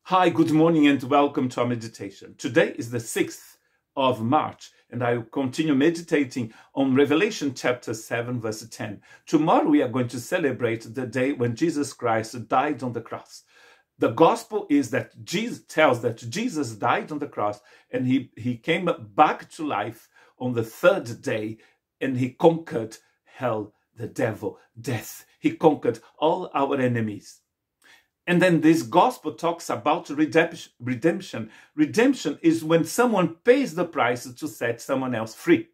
Hi, good morning and welcome to our meditation. Today is the 6th of March and I will continue meditating on Revelation chapter 7 verse 10. Tomorrow we are going to celebrate the day when Jesus Christ died on the cross. The gospel is that Jesus tells that Jesus died on the cross and he came back to life on the third day and he conquered hell, the devil, death. He conquered all our enemies. And then this gospel talks about redemption. Redemption is when someone pays the price to set someone else free.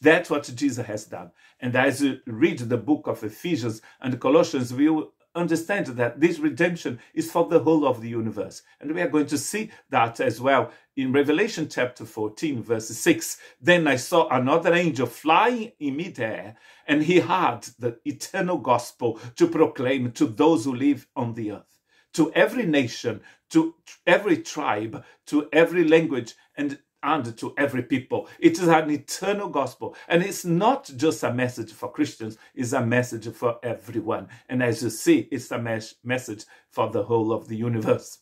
That's what Jesus has done. And as you read the book of Ephesians and Colossians, we will understand that this redemption is for the whole of the universe. And we are going to see that as well in Revelation chapter 14, verse 6. Then I saw another angel flying in midair, and he had the eternal gospel to proclaim to those who live on the earth, to every nation, to every tribe, to every language, and to every people. It is an eternal gospel. And it's not just a message for Christians, it's a message for everyone. And as you see, it's a message for the whole of the universe.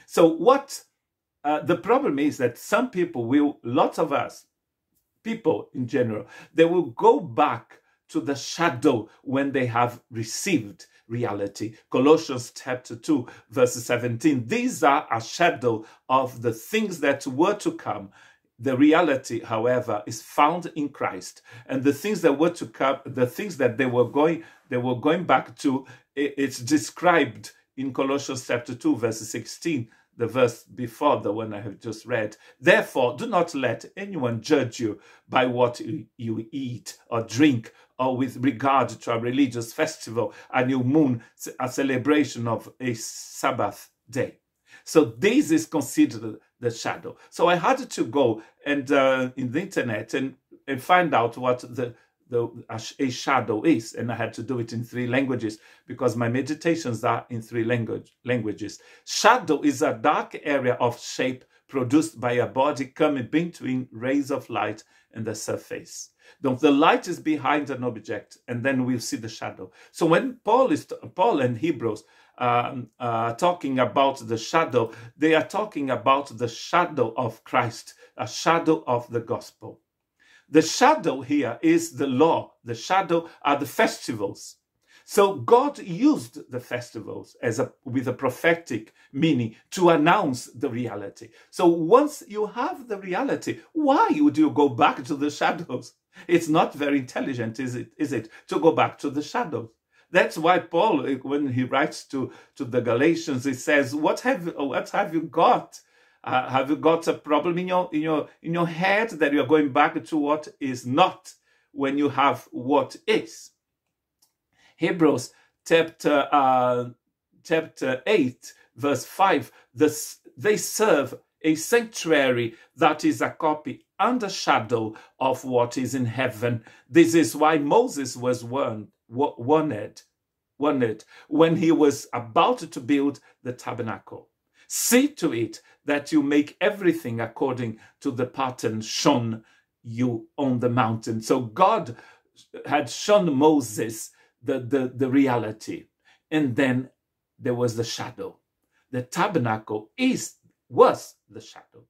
So the problem is that some people lots of us, people in general, they will go back to the shadow when they have received reality. Colossians chapter 2, verse 17. These are a shadow of the things that were to come. The reality, however, is found in Christ. And the things that were to come, the things that they were going back to, it's described in Colossians chapter 2, verse 16. The verse before the one I have just read. Therefore, do not let anyone judge you by what you eat or drink, or with regard to a religious festival, a new moon, a celebration of a Sabbath day. So this is considered the shadow. So I had to go and in the internet and find out what a shadow is, and I had to do it in 3 languages because my meditations are in 3 languages. Shadow is a dark area of shape produced by a body coming between rays of light and the surface. The light is behind an object, and then we'll see the shadow. So when Paul and Hebrews talking about the shadow, they are talking about the shadow of Christ, a shadow of the gospel. The shadow here is the law. The shadow are the festivals. So God used the festivals with a prophetic meaning to announce the reality. So once you have the reality, why would you go back to the shadows? It's not very intelligent, is it, to go back to the shadows? That's why Paul, when he writes to the Galatians, he says, "What have you got? Have you got a problem in your head that you're going back to what is not when you have what is?" Hebrews chapter 8, verse 5, they serve a sanctuary that is a copy and a shadow of what is in heaven. This is why Moses was warned when he was about to build the tabernacle. See to it that you make everything according to the pattern shown you on the mountain. So God had shown Moses the reality. And then there was the shadow. The tabernacle was the shadow.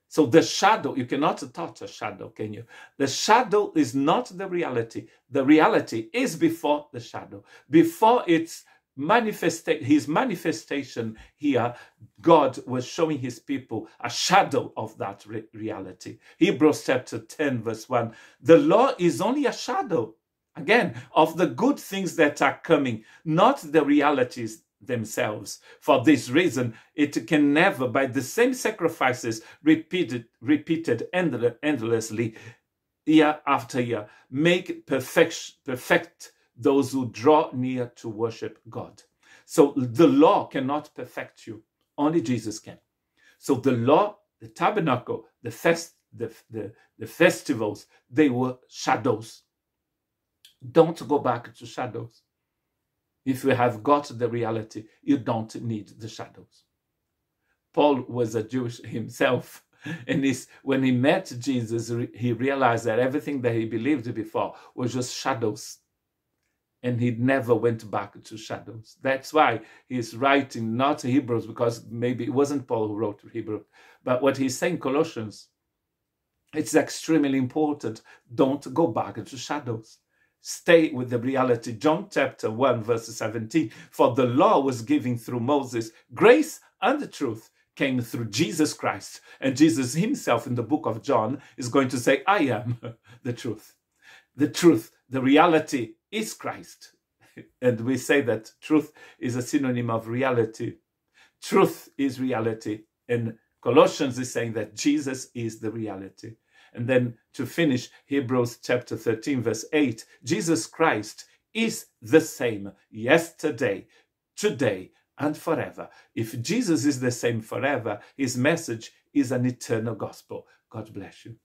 So the shadow, you cannot touch a shadow, can you? The shadow is not the reality. The reality is before the shadow. Before his manifestation here, God was showing his people a shadow of that reality. Hebrews chapter 10, verse 1. The law is only a shadow, again, of the good things that are coming, not the realities themselves. For this reason, it can never, by the same sacrifices repeated endlessly, year after year, make perfect those who draw near to worship God. So the law cannot perfect you. Only Jesus can. So the law, the tabernacle, the festivals, they were shadows. Don't go back to shadows. If you have got the reality, you don't need the shadows. Paul was a Jew himself, and when he met Jesus, he realized that everything that he believed before was just shadows. and he never went back to shadows. That's why he's writing not Hebrews, because maybe it wasn't Paul who wrote Hebrews, but what he's saying, Colossians, it's extremely important. Don't go back into shadows. Stay with the reality. John chapter 1, verse 17, for the law was given through Moses. Grace and the truth came through Jesus Christ. And Jesus himself in the book of John is going to say, I am the truth. The truth, the reality is Christ. And we say that truth is a synonym of reality. Truth is reality. And Colossians is saying that Jesus is the reality. And then to finish, Hebrews chapter 13, verse 8, Jesus Christ is the same yesterday, today, and forever. If Jesus is the same forever, his message is an eternal gospel. God bless you.